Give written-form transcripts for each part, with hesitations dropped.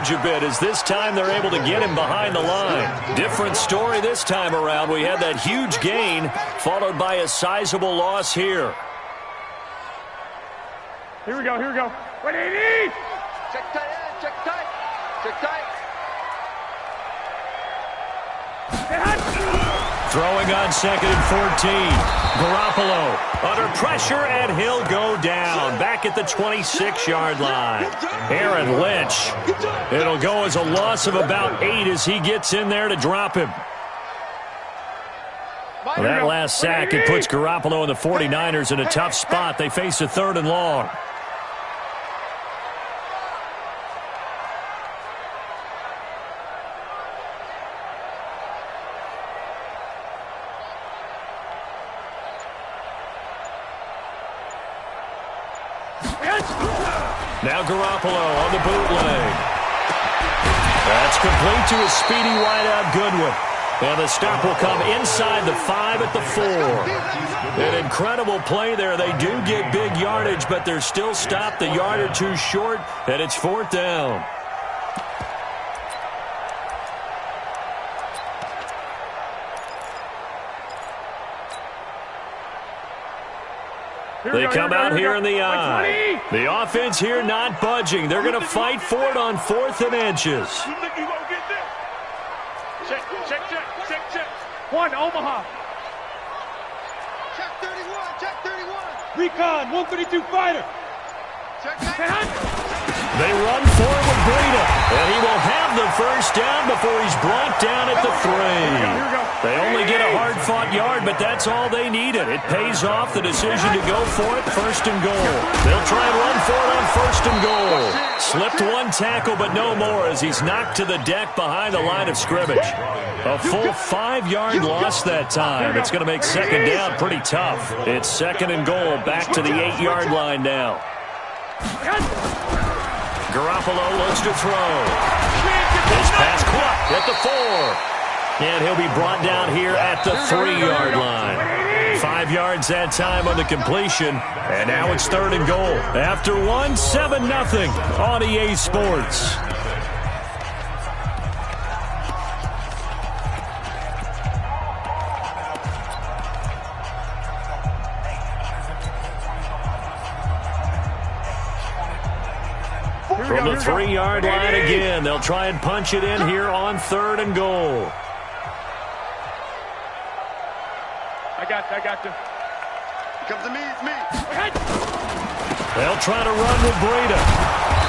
leverage a bit as this time they're able to get him behind the line. Different story this time around. We had that huge gain followed by a sizable loss here. Here we go, here we go. 180! Check tight, check tight, check tight. Throwing on 2nd and 14. Garoppolo under pressure, and he'll go down. Back at the 26-yard line. Aaron Lynch. It'll go as a loss of about 8 as he gets in there to drop him. Well, that last sack, it puts Garoppolo and the 49ers in a tough spot. They face a 3rd and long. Now Garoppolo on the bootleg. That's complete to a speedy wideout Goodwin. And the stop will come inside the 5 at the 4. An incredible play there. They do get big yardage, but they're still stopped a yard or two short, and it's 4th down. They come out here in the eye. The offense here not budging. They're going to fight for it on 4th and inches. Check. 1, Omaha. Check 31, check 31. Recon, 132 fighter. Check. They run forward with Breida, and he will have the first down before he's brought down at the 3. Here we go. They only get a hard-fought yard, but that's all they needed. It pays off the decision to go for it, 1st and goal. They'll try and run for it on 1st and goal. Slipped one tackle, but no more as he's knocked to the deck behind the line of scrimmage. A full 5-yard loss that time. It's going to make 2nd down pretty tough. It's 2nd and goal, back to the 8-yard line now. Garoppolo looks to throw. This pass caught at the 4. And he'll be brought down here at the 3-yard line. 5 yards that time on the completion. And now it's 3rd and goal. After 1, 7-0 on EA Sports. From the 3-yard line again, they'll try and punch it in here on 3rd and goal. I got you. Come to me, it's me. They'll try to run with Breida.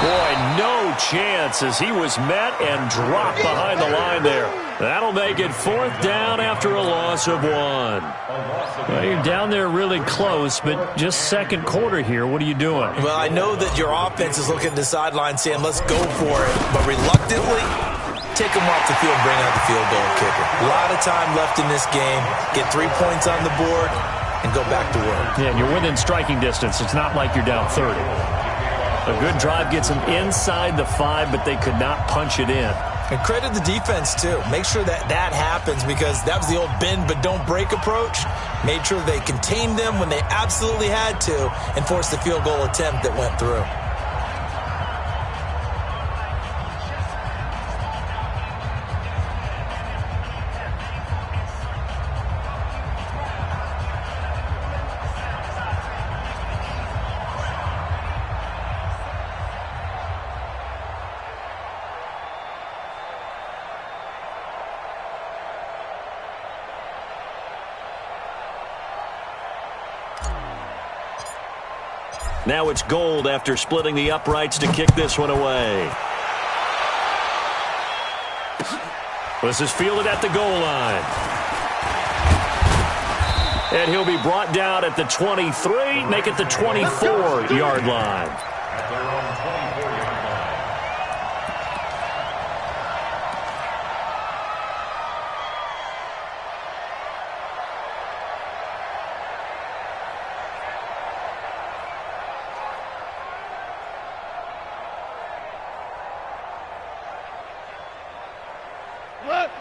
Boy, no chance as he was met and dropped behind the line there. That'll make it 4th down after a loss of 1. Well, you're down there really close, but just 2nd quarter here. What are you doing? Well, I know that your offense is looking at the sideline saying, let's go for it. But reluctantly, take them off the field, bring out the field goal kicker. A lot of time left in this game. Get 3 points on the board and go back to work. Yeah, and you're within striking distance. It's not like you're down 30. A good drive gets them inside the 5, but they could not punch it in. And credit the defense, too. Make sure that that happens because that was the old bend but don't break approach. Made sure they contained them when they absolutely had to and forced the field goal attempt that went through. Now it's Gold after splitting the uprights to kick this one away. This is fielded at the goal line. And he'll be brought down at the 23, make it the 24-yard line.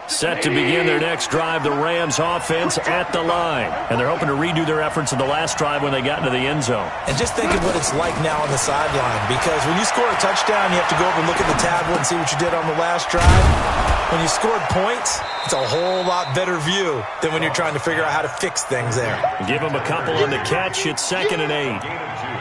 Set to begin their next drive, the Rams offense at the line. And they're hoping to redo their efforts in the last drive when they got into the end zone. And just think of what it's like now on the sideline, because when you score a touchdown, you have to go over and look at the tablet and see what you did on the last drive. When you scored points, it's a whole lot better view than when you're trying to figure out how to fix things there. Give them a couple on the catch. It's 2nd and 8.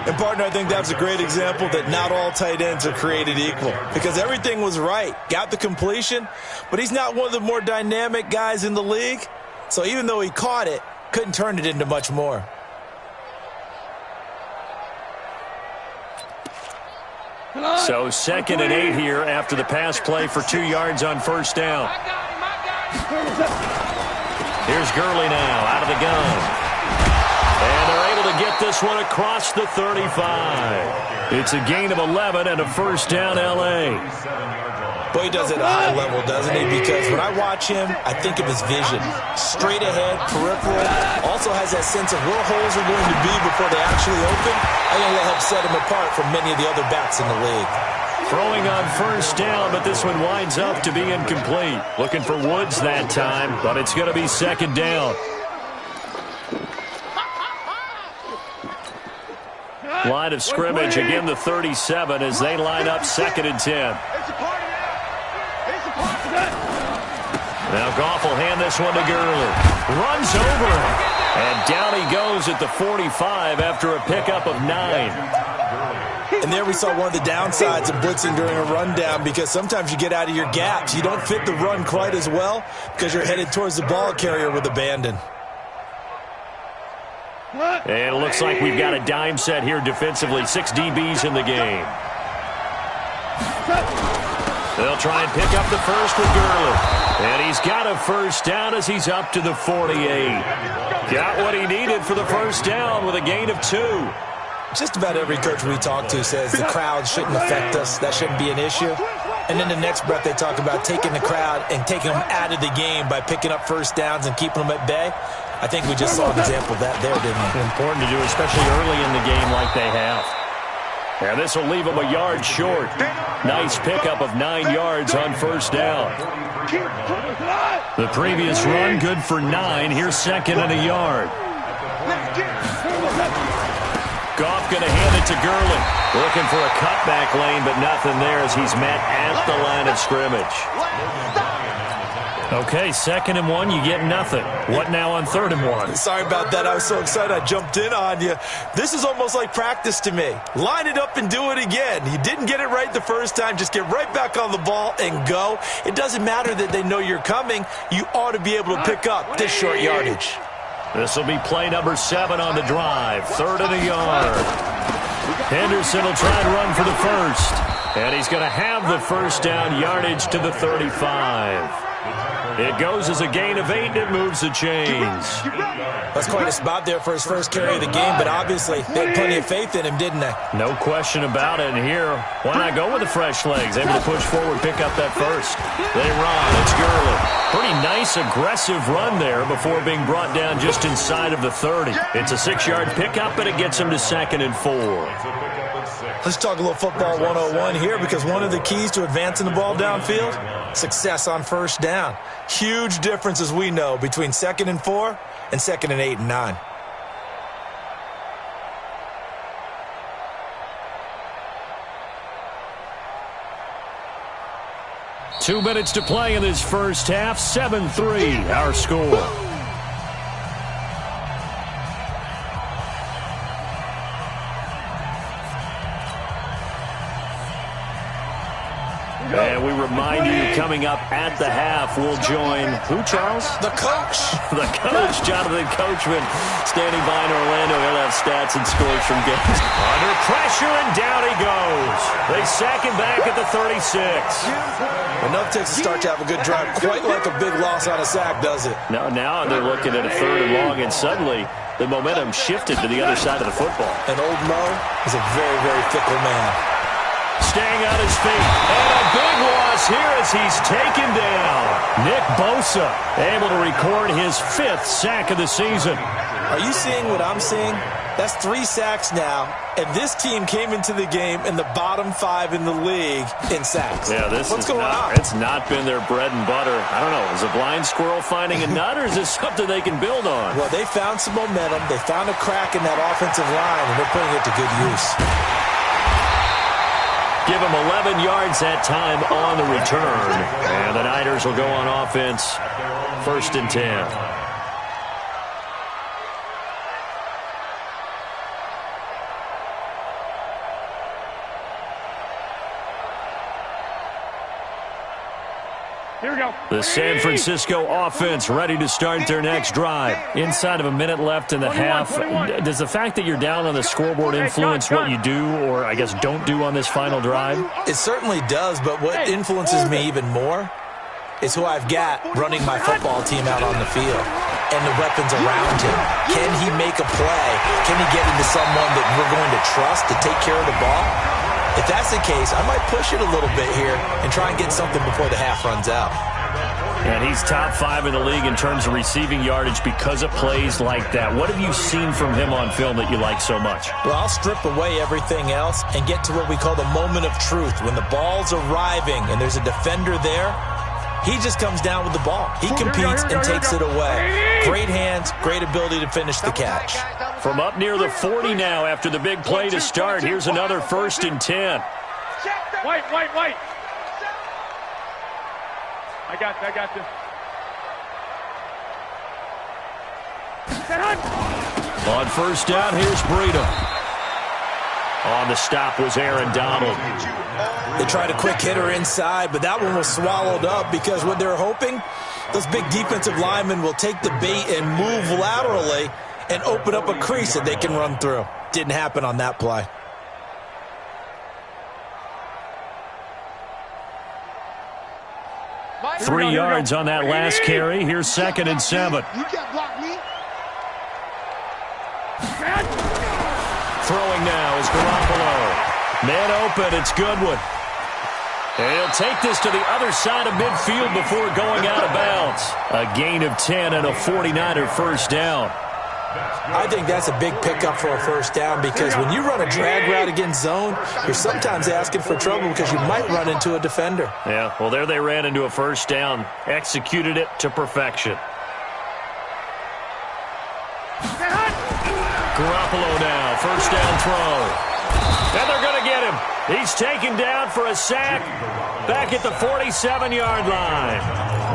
And, partner, I think that's a great example that not all tight ends are created equal, because everything was right. Got the completion, but he's not one of the more dynamic guys in the league. So even though he caught it, couldn't turn it into much more. So 2nd and 8 here after the pass play for 2 yards on first down. Here's Gurley now out of the gun. And they're able to get this one across the 35. It's a gain of 11 and a first down, L.A. Boy, he does it at a high level, doesn't he? Because when I watch him, I think of his vision. Straight ahead, peripheral. Also has that sense of where holes are going to be before they actually open. I think that helps set him apart from many of the other backs in the league. Throwing on first down, but this one winds up to be incomplete. Looking for Woods that time, but it's going to be 2nd down. Line of scrimmage, again the 37 as they line up 2nd and 10. Now Goff will hand this one to Gurley. Runs over him. And down he goes at the 45 after a pickup of 9. And there we saw one of the downsides of blitzing during a rundown, because sometimes you get out of your gaps. You don't fit the run quite as well because you're headed towards the ball carrier with abandon. And it looks like we've got a dime set here defensively. 6 DBs in the game. They'll try and pick up the first with Gurley. And he's got a first down as he's up to the 48. Got what he needed for the first down with a gain of 2. Just about every coach we talk to says the crowd shouldn't affect us. That shouldn't be an issue. And then the next breath they talk about taking the crowd and taking them out of the game by picking up first downs and keeping them at bay. I think we just saw an example of that there, didn't we? Important to do, especially early in the game like they have. And this will leave them a yard short. Nice pickup of 9 yards on first down. The previous run good for 9. Here's 2nd and a yard. Goff going to hand it to Gurley. Looking for a cutback lane, but nothing there as he's met at the line of scrimmage. Okay, 2nd and 1, you get nothing. What now on 3rd and 1? Sorry about that. I was so excited I jumped in on you. This is almost like practice to me. Line it up and do it again. You didn't get it right the first time. Just get right back on the ball and go. It doesn't matter that they know you're coming. You ought to be able to pick up this short yardage. This will be play number 7 on the drive. 3rd and a yard. Henderson will try and run for the first. And he's going to have the first down, yardage to the 35. It goes as a gain of 8, and it moves the chains. That's quite a spot there for his first carry of the game, but obviously they had plenty of faith in him, didn't they? No question about it. And here, why not go with the fresh legs? Able to push forward, pick up that first. They run. It's Gurley. Pretty nice, aggressive run there before being brought down just inside of the 30. It's a 6-yard pickup, and it gets him to 2nd and 4. Let's talk a little football 101 here, because one of the keys to advancing the ball downfield, success on first down. Huge difference, as we know, between 2nd and 4 and 2nd and 8 and 9. Two minutes to play in this first half. 7-3, our score. And we remind you, coming up at the half, we'll join who, Charles? The coach. The coach, Jonathan Coachman, standing by in Orlando. He'll have stats and scores from games. Under pressure, and down he goes. They sack him back at the 36. Enough takes to start to have a good drive. Quite like a big loss on a sack, does it? Now they're looking at a 3rd and long, and suddenly the momentum shifted to the other side of the football. And old Mo is a very, very fickle man. Staying on his feet. And a big loss here as he's taken down. Nick Bosa able to record his 5th sack of the season. Are you seeing what I'm seeing? That's 3 sacks now, and this team came into the game in the bottom 5 in the league in sacks. Yeah, What's going on? It's not been their bread and butter. I don't know. Is a blind squirrel finding a nut, or is this something they can build on? Well, they found some momentum. They found a crack in that offensive line, and they're putting it to good use. Give them 11 yards that time on the return. And the Niners will go on offense. 1st and 10. Here we go. The San Francisco offense ready to start their next drive. Inside of a minute left in the half. Does the fact that you're down on the scoreboard influence what you do, or I guess don't do on this final drive? It certainly does, but what influences me even more is who I've got running my football team out on the field and the weapons around him. Can he make a play? Can he get into someone that we're going to trust to take care of the ball? If that's the case, I might push it a little bit here and try and get something before the half runs out. And he's top 5 in the league in terms of receiving yardage because of plays like that. What have you seen from him on film that you like so much? Well, I'll strip away everything else and get to what we call the moment of truth. When the ball's arriving and there's a defender there, he just comes down with the ball. He competes and takes it away. Great hands, great ability to finish the catch. From up near the 40 now after the big play to start, here's another 1st and 10. White. I got you. On 1st down, here's Breida. On the stop was Aaron Donald. They tried a quick hitter inside, but that one was swallowed up because what they're hoping, those big defensive linemen will take the bait and move laterally and open up a crease that they can run through. Didn't happen on that play. Three yards on that last carry. Here's 2nd and 7. You can't block me. Throwing now is Garoppolo. Man open, it's Goodwin. And he'll take this to the other side of midfield before going out of bounds. A gain of 10 and a 49er 1st down. I think that's a big pickup for a 1st down because when you run a drag route against zone, you're sometimes asking for trouble because you might run into a defender. Yeah, well, there they ran into a 1st down. Executed it to perfection. Garoppolo now, 1st down throw. And they're going to get him. He's taken down for a sack back at the 47-yard line.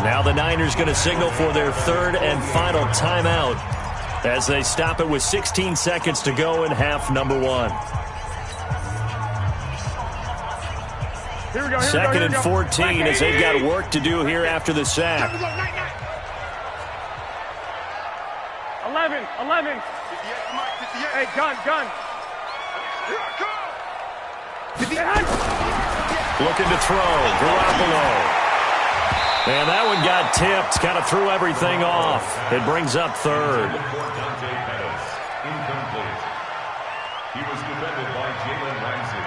Now the Niners going to signal for their 3rd and final timeout as they stop it with 16 seconds to go in half number 1. Here we go. 2nd and 14 as they've got work to do here after the sack. 11. Hey, gun. Here I come. Looking to throw. Garoppolo. And that one got tipped. Kind of threw everything off. It brings up 3rd. Incomplete. He was defended by Jalen Ramsey.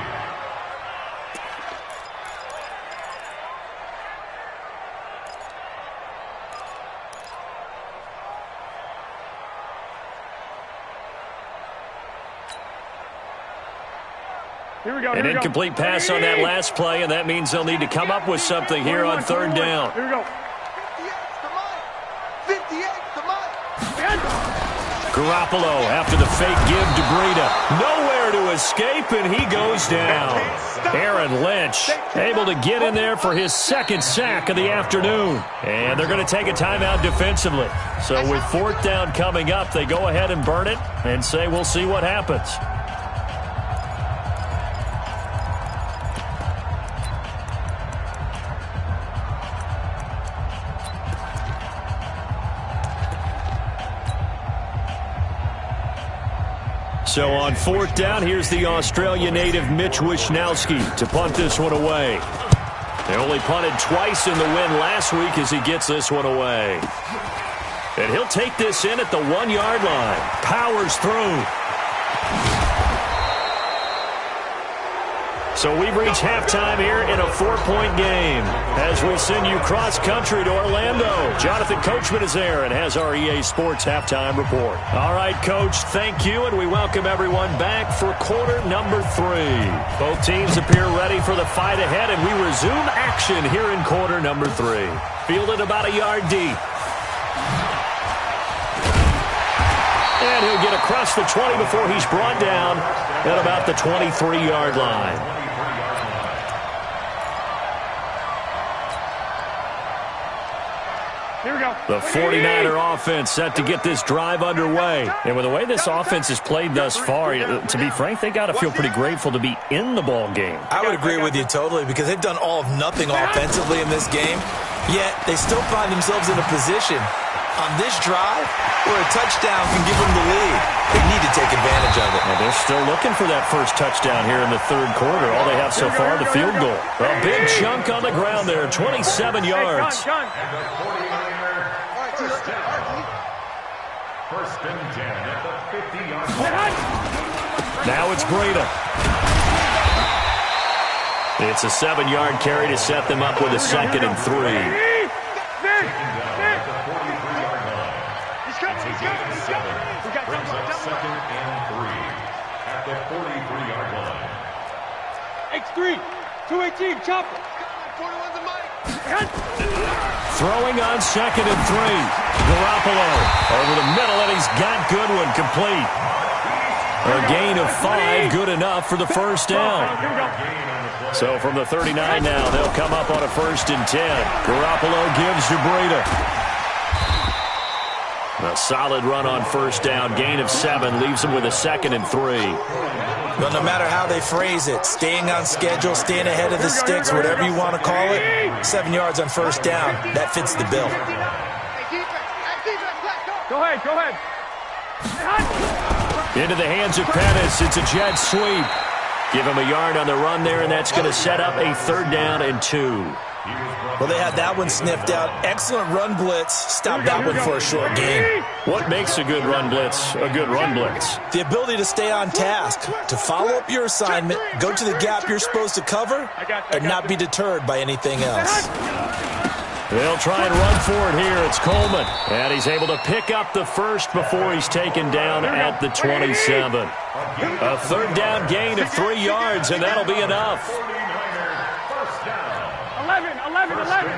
Here we go. An incomplete pass on that last play, and that means they'll need to come up with something here on 3rd down. Here we go. 58 to mine. Garoppolo after the fake give to Breida. Nowhere to escape, and he goes down. Aaron Lynch able to get in there for his 2nd sack of the afternoon. And they're going to take a timeout defensively. So with 4th down coming up, they go ahead and burn it and say we'll see what happens. So on 4th down, here's the Australia native Mitch Wishnowsky to punt this one away. They only punted twice in the win last week as he gets this one away. And he'll take this in at the 1-yard line. Powers through. So we've reached halftime here in a 4-point game as we send you cross-country to Orlando. Jonathan Coachman is there and has our EA Sports halftime report. All right, Coach, thank you, and we welcome everyone back for quarter number 3. Both teams appear ready for the fight ahead, and we resume action here in quarter number 3. Fielded about a yard deep. And he'll get across the 20 before he's brought down at about the 23-yard line. Here we go. The 49er offense set to get this drive underway. And with the way this offense has played thus far, to be frank, they got to feel pretty grateful to be in the ball game. I would agree with you totally because they've done all of nothing offensively in this game, yet they still find themselves in a position on this drive where a touchdown can give them the lead. They need to take advantage of it. Well, they're still looking for that first touchdown here in the third quarter. All they have so far, the field goal. A big chunk on the ground there, 27 yards. First and 10 at the 50-yard line. Now it's Breida. It's a 7-yard carry to set them up with a 2nd and 3. Brings up 2nd and 3 at the 43-yard line. X3, 218, chopper. Throwing on 2nd and 3. Garoppolo over the middle, and he's got Goodwin complete. A gain of 5, good enough for the first down. So from the 39 now, they'll come up on a 1st and 10. Garoppolo gives to Breida. A solid run on first down. Gain of 7 leaves him with a 2nd and 3. Well, no matter how they phrase it, staying on schedule, staying ahead of the sticks, whatever you want to call it, 7 yards on first down, that fits the bill. Go ahead, go ahead. Into the hands of Pettis. It's a jet sweep. Give him a yard on the run there, and that's going to set up a 3rd down and 2. Well, they had that one sniffed out. Excellent run blitz. Stop that one for a short gain. What makes a good run blitz a good run blitz? The ability to stay on task, to follow up your assignment, go to the gap you're supposed to cover, and not be deterred by anything else. They'll try and run for it here. It's Coleman. And he's able to pick up the first before he's taken down at the 27. A 3rd down gain of 3 yards, and that'll be enough. 11.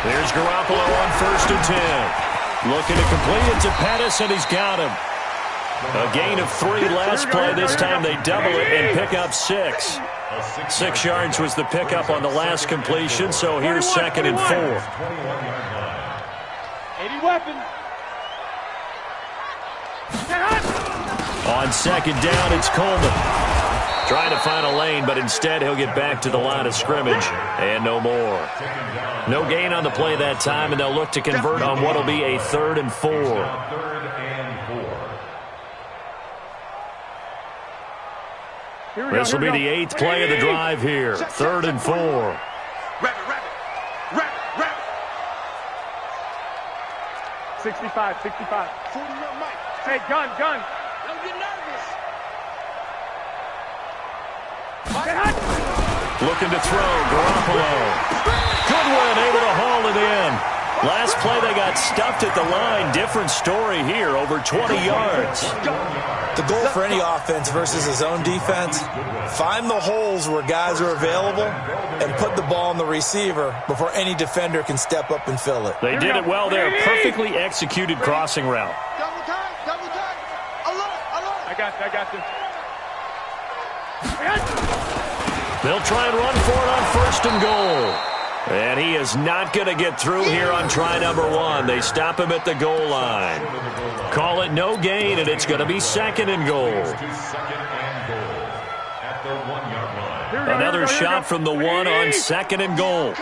There's Garoppolo on 1st and 10. Looking to complete it to Pettis, and he's got him. A gain of 3 last play. This time they double it and pick up 6. 6 yards was the pickup on the last completion, so here's 2nd and 4. 80 weapons. On 2nd down, it's Coleman. Trying to find a lane, but instead he'll get back to the line of scrimmage, and no more. No gain on the play that time, and they'll look to convert on what will be a 3rd and 4. This will be the 8th play of the drive here. 3rd and 4. Rabbit. 65. 40-yard Mike. Hey, gun. Don't get nervous. Looking to throw, Garoppolo. Goodwin able to haul it in. Last play they got stuffed at the line. Different story here, over 20 yards. The goal for any offense versus his own defense, find the holes where guys are available and put the ball on the receiver before any defender can step up and fill it. They did it well there. Perfectly executed crossing route. Double time. Alert. I got this. They'll try and run for it on 1st and goal. And he is not going to get through here on try number 1. They stop him at the goal line. Call it no gain, and it's going to be 2nd and goal. Another shot from the 1 on 2nd and goal.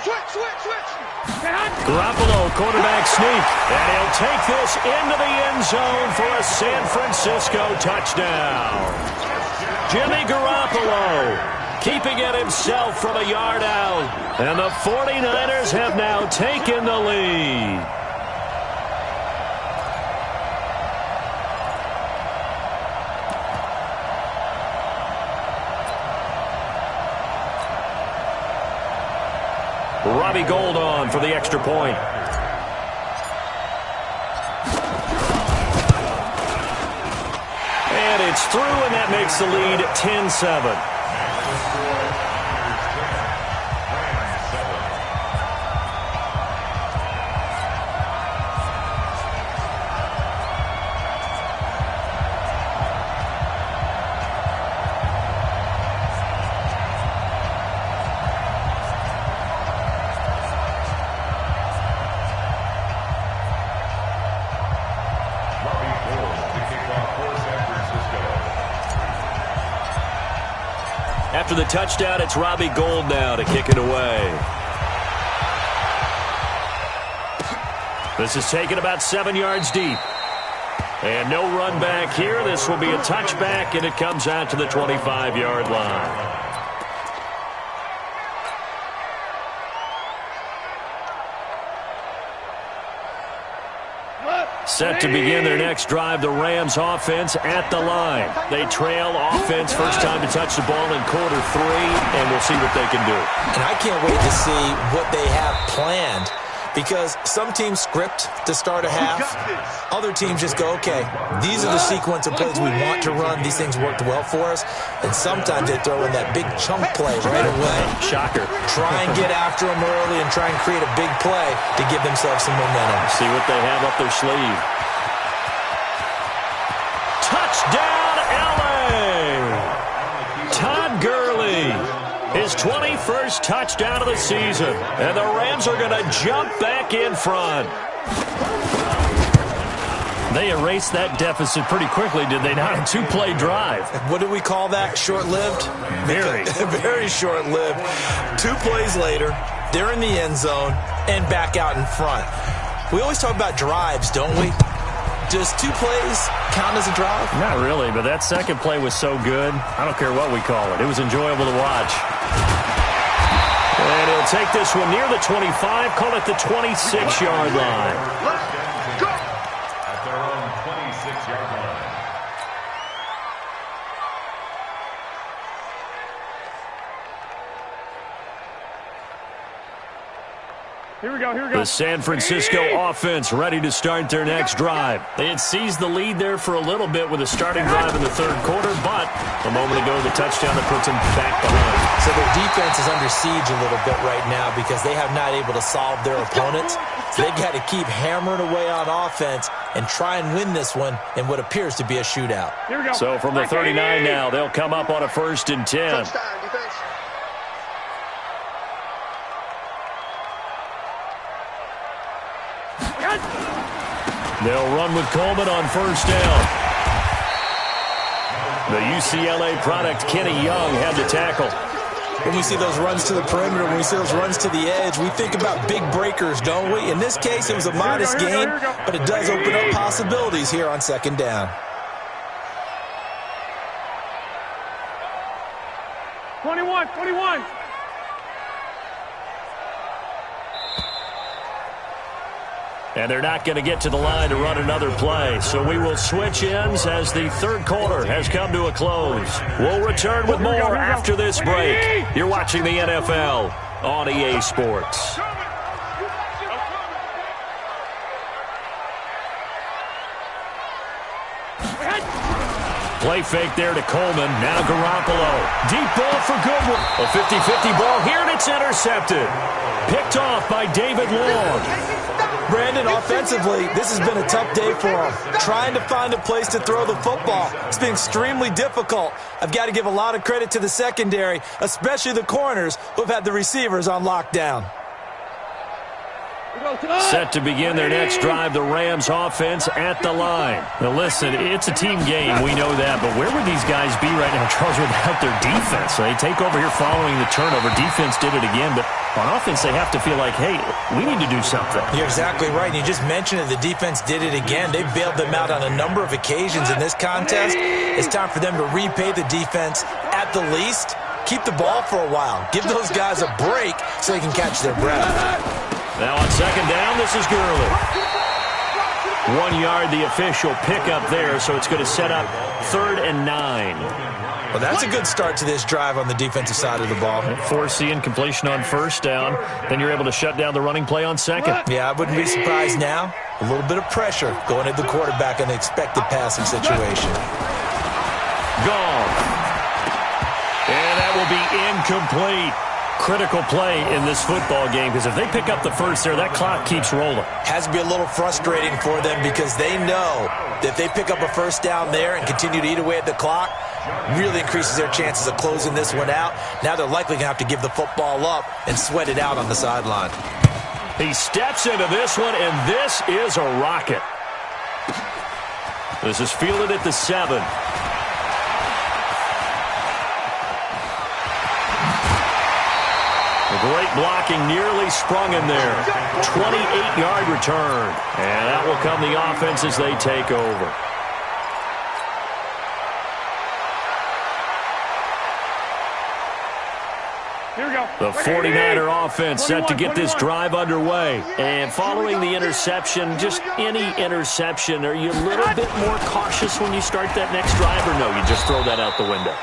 Switch. Garoppolo, quarterback sneak. And he'll take this into the end zone for a San Francisco touchdown. Jimmy Garoppolo keeping it himself from a yard out. And the 49ers have now taken the lead. Robbie Gould on for the extra point. And it's through, and that makes the lead 10-7. After the touchdown, it's Robbie Gould now to kick it away. This is taken about 7 yards deep. And no run back here. This will be a touchback, and it comes out to the 25-yard line. Set to begin their next drive, the Rams offense at the line. They trail offense, first time to touch the ball in quarter 3, and we'll see what they can do. And I can't wait to see what they have planned, because some teams script to start a half. Other teams just go, okay, these are the sequence of plays we want to run. These things worked well for us. And sometimes they throw in that big chunk play right away. Shocker. Try and get after them early and try and create a big play to give themselves some momentum. See what they have up their sleeve. Touchdown, L.A. Todd Gurley. His 21st touchdown of the season. And the Rams are going to jump back in front. They erased that deficit pretty quickly, did they not? A 2-play drive. What do we call that? Short-lived? Very. Very short-lived. 2 plays later, they're in the end zone and back out in front. We always talk about drives, don't we? Does 2 plays count as a drive? Not really, but that second play was so good. I don't care what we call it. It was enjoyable to watch. And he'll take this one near the 25, call it the 26-yard line. At their own 26-yard line. Here we go, here we go. The San Francisco offense ready to start their next drive. They had seized the lead there for a little bit with a starting drive in the third quarter, but a moment ago the touchdown that puts them back behind. So their defense is under siege a little bit right now because they have not able to solve their opponents. So they've got to keep hammering away on offense and try and win this one in what appears to be a shootout. Here we go. So from the 39 now, they'll come up on a 1st and 10. Touchdown, defense. They'll run with Coleman on 1st down. The UCLA product, Kenny Young, had the tackle. When we see those runs to the perimeter, when we see those runs to the edge, we think about big breakers, don't we? In this case, it was a modest gain, but it does open up possibilities here on 2nd down. 21. And they're not going to get to the line to run another play. So we will switch ends as the third quarter has come to a close. We'll return with more after this break. You're watching the NFL on EA Sports. Play fake there to Coleman. Now Garoppolo. Deep ball for Goodwin. A 50-50 ball here, and it's intercepted. Picked off by David Long. Brandon, offensively, this has been a tough day for him. Trying to find a place to throw the football. It's been extremely difficult. I've got to give a lot of credit to the secondary, especially the corners who have had the receivers on lockdown. Set to begin their next drive, the Rams offense at the line. Now listen, it's a team game, we know that, but where would these guys be right now, Charles, without their defense? So they take over here following the turnover. Defense did it again, but on offense they have to feel like, hey, we need to do something. You're exactly right. You just mentioned it. The defense did it again. They bailed them out on a number of occasions in this contest. It's time for them to repay the defense at the least. Keep the ball for a while. Give those guys a break so they can catch their breath. Now on 2nd down, this is Gurley. 1 yard, the official pickup there, so it's going to set up 3rd and 9. Well, that's a good start to this drive on the defensive side of the ball. Force the incompletion on first down. Then you're able to shut down the running play on second. Yeah, I wouldn't be surprised now. A little bit of pressure going at the quarterback in the expected passing situation. Gone. And that will be incomplete. Critical play in this football game because if they pick up the first there, that clock keeps rolling. Has to be a little frustrating for them because they know that if they pick up a first down there and continue to eat away at the clock, really increases their chances of closing this one out. Now they're likely going to have to give the football up and sweat it out on the sideline. He steps into this one, and this is a rocket. This is fielded at the 7. Great blocking, nearly sprung in there. 28-yard return. And that will come the offense as they take over. Here we go. The 49er offense set to get this drive underway. And following the interception, just any interception, are you a little bit more cautious when you start that next drive, or no, you just throw that out the window?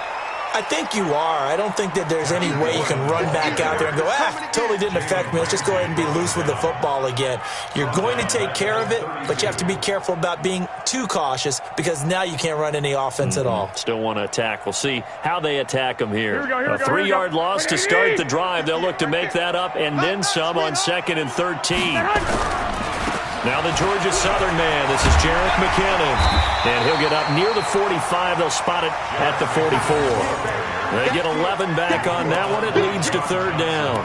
I think you are. I don't think that there's any way you can run back out there and go, totally didn't affect me. Let's just go ahead and be loose with the football again. You're going to take care of it, but you have to be careful about being too cautious because now you can't run any offense at all. Still want to attack. We'll see how they attack them here. A 3-yard loss to start the drive. They'll look to make that up and then some on 2nd and 13. Now the Georgia Southern man. This is Jarek McKinnon. And he'll get up near the 45. They'll spot it at the 44. They get 11 back on that one. It leads to 3rd down.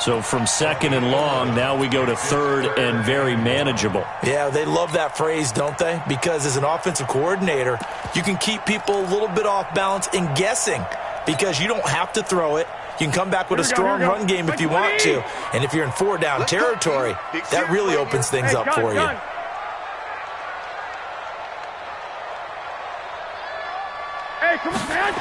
So from 2nd and long, now we go to 3rd and very manageable. Yeah, they love that phrase, don't they? Because as an offensive coordinator, you can keep people a little bit off balance and guessing because you don't have to throw it. You can come back with a strong run game if you want to. And if you're in 4-down territory, that really opens things up for you. Hey, come on, man.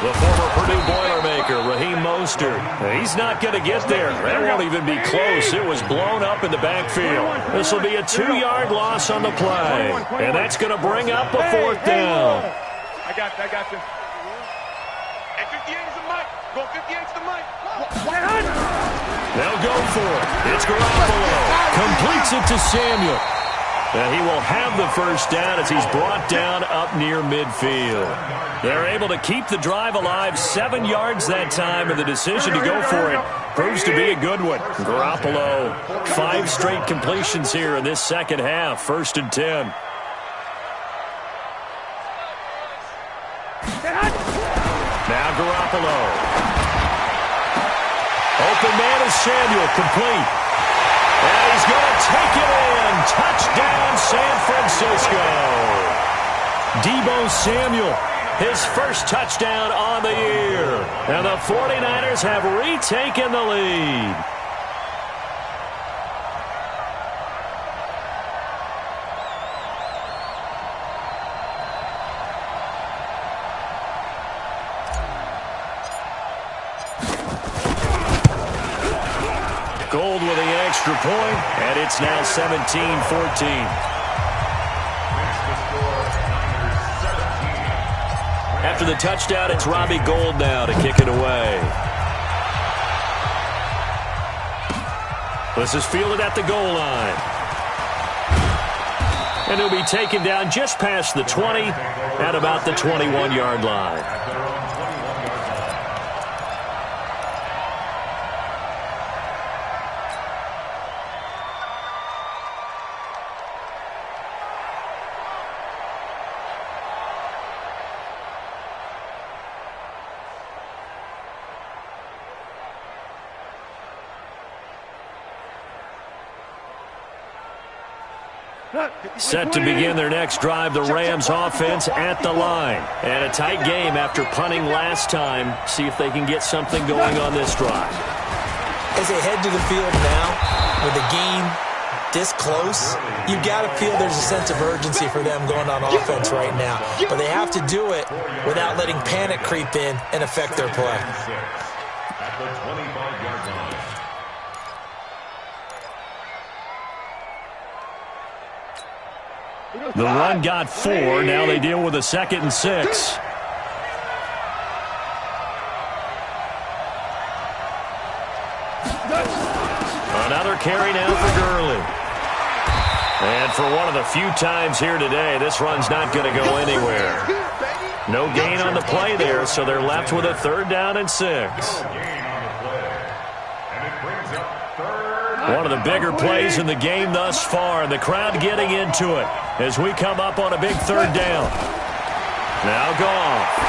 The former Purdue Boilermaker, Raheem Mostert. He's not going to get there. That won't even be close. It was blown up in the backfield. This will be a 2-yard loss on the play. And that's going to bring up a 4th down. I got you. Hey, 58 is the mic. Go 58 is the mic. They'll go for it. It's Garoppolo. Completes it to Samuel. And he will have the first down as he's brought down up near midfield. They're able to keep the drive alive, 7 yards that time, and the decision to go for it proves to be a good one. Garoppolo, 5 straight completions here in this second half, 1st and 10. Now Garoppolo. Open man is Samuel, complete. And he's going to take it in. Touchdown, San Francisco. Deebo Samuel, his first touchdown on the year. And the 49ers have retaken the lead. Gold with the extra point, and it's now 17-14. After the touchdown, it's Robbie Gould now to kick it away. This is fielded at the goal line. And he'll be taken down just past the 20 at about the 21-yard line. Set to begin their next drive, the Rams offense at the line. And a tight game after punting last time. See if they can get something going on this drive. As they head to the field now, with the game this close, you've got to feel there's a sense of urgency for them going on offense right now. But they have to do it without letting panic creep in and affect their play. At the 25-yard line. The run got 4. Now they deal with a 2nd and 6. Another carry now for Gurley. And for one of the few times here today, this run's not going to go anywhere. No gain on the play there, so they're left with a 3rd down and 6. One of the bigger plays in the game thus far, and the crowd getting into it as we come up on a big 3rd down. Now Goff.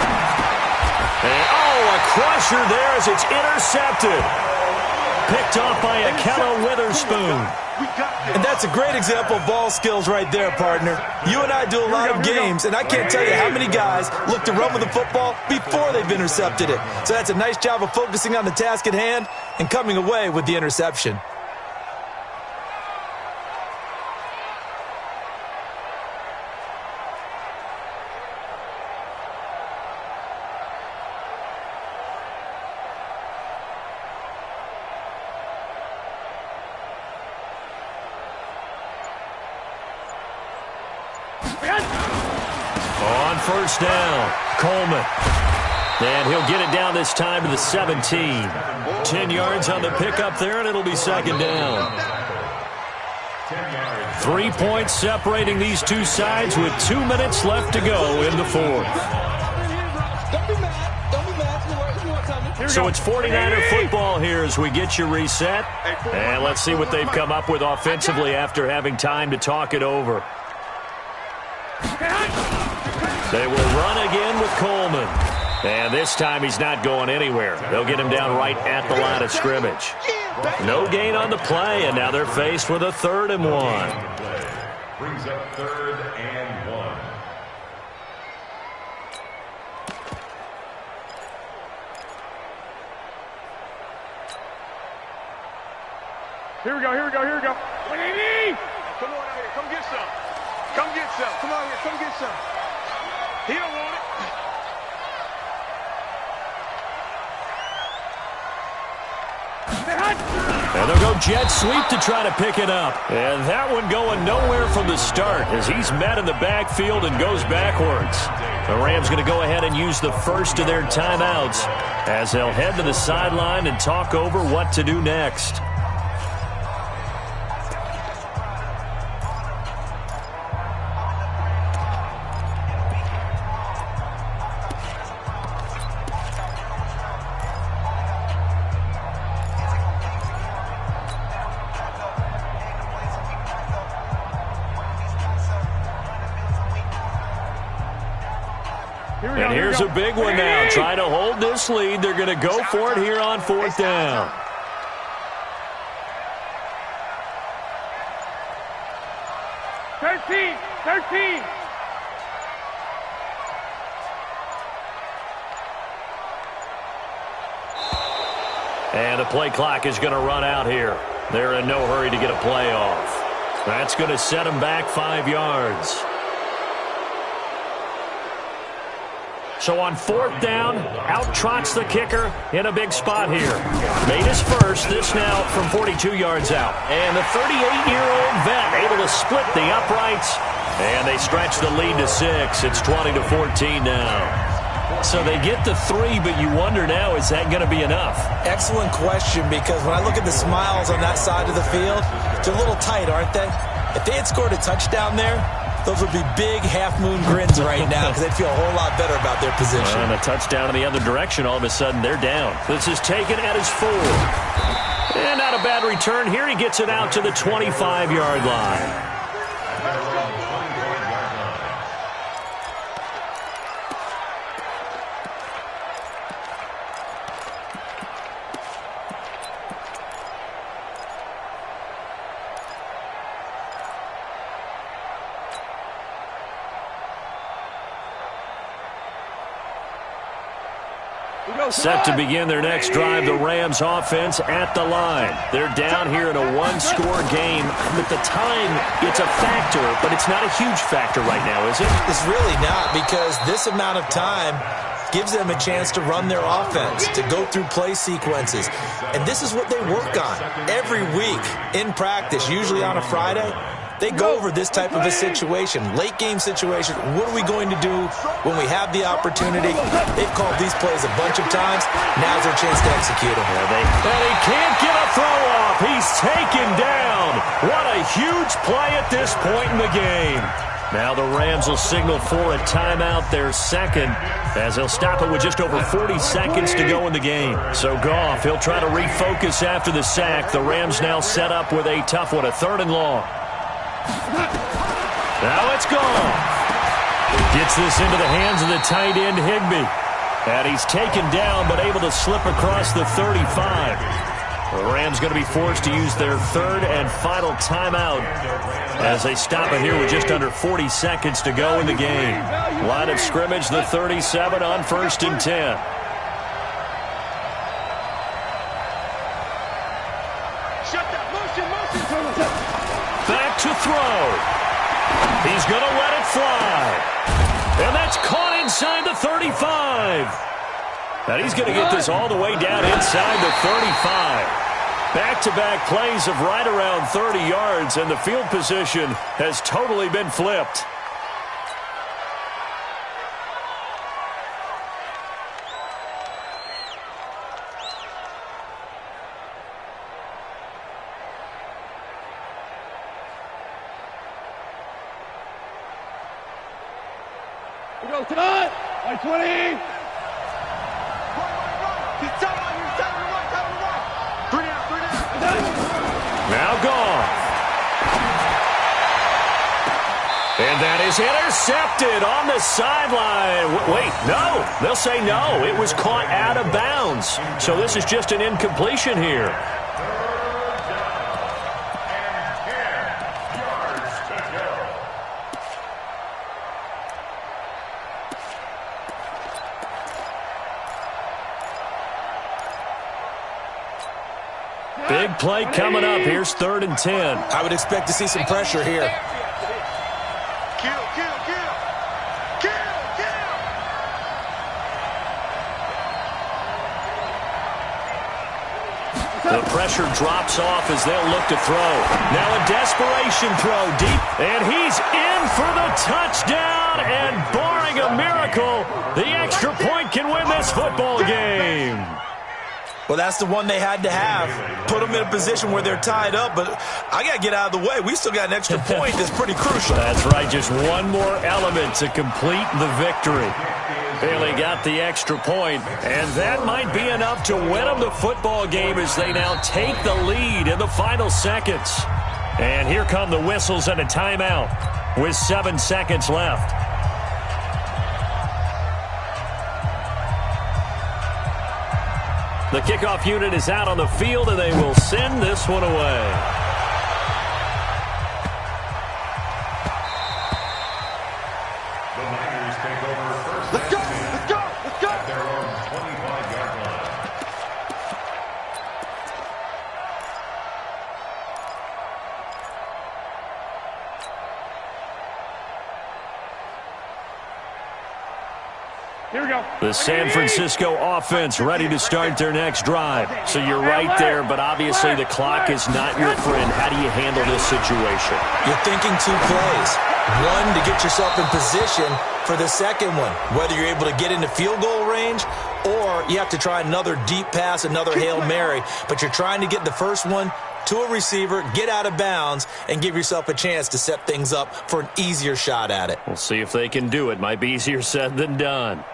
And, a crusher there as it's intercepted. Picked off by Akello Witherspoon. And that's a great example of ball skills right there, partner. You and I do a lot of games, and I can't tell you how many guys look to run with the football before they've intercepted it. So that's a nice job of focusing on the task at hand and coming away with the interception. On 1st down, Coleman. And he'll get it down this time to the 17. 10 yards on the pickup there, and it'll be 2nd down. 3 points separating these two sides with 2 minutes left to go in the 4th. So it's 49er football here as we get you reset. And let's see what they've come up with offensively after having time to talk it over. They will run again with Coleman. And this time he's not going anywhere. They'll get him down right at the line of scrimmage. No gain on the play, and now they're faced with a 3rd and 1. Brings up 3rd and 1. Here we go. What do you need? Come on out here. Come get some. Come get some. Come on here. Come get some. He don't want it. And they'll go jet sweep to try to pick it up. And that one going nowhere from the start as he's met in the backfield and goes backwards. The Rams going to go ahead and use the first of their timeouts as they'll head to the sideline and talk over what to do next. And here's a big one now. Trying to hold this lead. They're going to go for it here on 4th down. Thirteen. And the play clock is going to run out here. They're in no hurry to get a play off. That's going to set them back 5 yards. So on 4th down, out trots the kicker in a big spot here. Made his first, this now from 42 yards out. And the 38-year-old vet able to split the uprights. And they stretch the lead to 6. It's 20-14 now. So they get the 3, but you wonder now, is that going to be enough? Excellent question, because when I look at the smiles on that side of the field, they're a little tight, aren't they? If they had scored a touchdown there, those would be big half-moon grins right now because they'd feel a whole lot better about their position. And a touchdown in the other direction, all of a sudden they're down. This is taken at his 4. And not a bad return here. He gets it out to the 25-yard line. Set to begin their next drive, the Rams offense at the line. They're down here in a 1-score game. With the time, it's a factor, but it's not a huge factor right now, is it? It's really not, because this amount of time gives them a chance to run their offense, to go through play sequences. And this is what they work on every week in practice, usually on a Friday. They go over this type of a situation, late game situation. What are we going to do when we have the opportunity? They've called these plays a bunch of times. Now's their chance to execute them. And he can't get a throw off. He's taken down. What a huge play at this point in the game. Now the Rams will signal for a timeout, their second, as they'll stop it with just over 40 seconds to go in the game. So Goff, he'll try to refocus after the sack. The Rams now set up with a tough one, a 3rd and long. Now it's Goff. Gets this into the hands of the tight end, Higbee. And he's taken down but able to slip across the 35. The Rams going to be forced to use their 3rd and final timeout as they stop it here with just under 40 seconds to go in the game. Line of scrimmage, the 37 on 1st and 10. Back to throw. He's going to let it fly. And that's caught inside the 35. And he's going to get this all the way down inside the 35. Back-to-back plays of right around 30 yards, and the field position has totally been flipped. We go tonight. 20. Now Goff. And that is intercepted on the sideline. Wait, no. They'll say no. It was caught out of bounds. So this is just an incompletion here. Big play coming up. Here's 3rd and 10. I would expect to see some pressure here. The pressure drops off as they'll look to throw. Now a desperation throw deep, and he's in for the touchdown. And barring a miracle, the extra point can win this football game. Well, that's the one they had to have. Put them in a position where they're tied up, but I got to get out of the way. We still got an extra point that's pretty crucial. That's right, just one more element to complete the victory. Bailey got the extra point, and that might be enough to win them the football game as they now take the lead in the final seconds. And here come the whistles and a timeout with 7 seconds left. The kickoff unit is out on the field, and they will send this one away. The Niners take over first. Let's go! Let's go! Let's go! At their own 25-yard line. Here we go. The San Francisco offense ready to start their next drive. So you're right there, but obviously the clock is not your friend. How do you handle this situation? You're thinking 2 plays. One, to get yourself in position for the second one, whether you're able to get into field goal range or you have to try another deep pass, another Hail Mary. But you're trying to get the first one to a receiver, get out of bounds, and give yourself a chance to set things up for an easier shot at it. We'll see if they can do it. Might be easier said than done.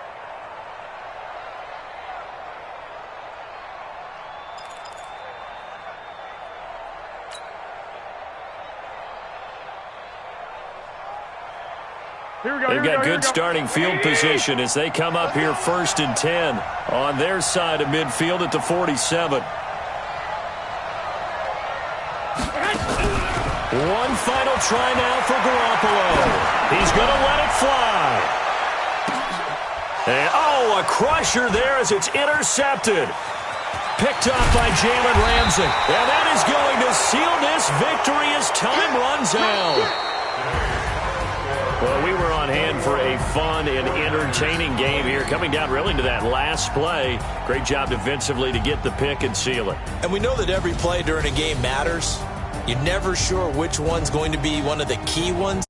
They've got good starting field position as they come up here 1st and 10 on their side of midfield at the 47. One final try now for Garoppolo. He's going to let it fly. And, a crusher there as it's intercepted. Picked up by Jalen Ramsey. And that is going to seal this victory as time runs out. Well, we were on hand for a fun and entertaining game here, coming down really to that last play. Great job defensively to get the pick and seal it. And we know that every play during a game matters, You're never sure which one's going to be one of the key ones.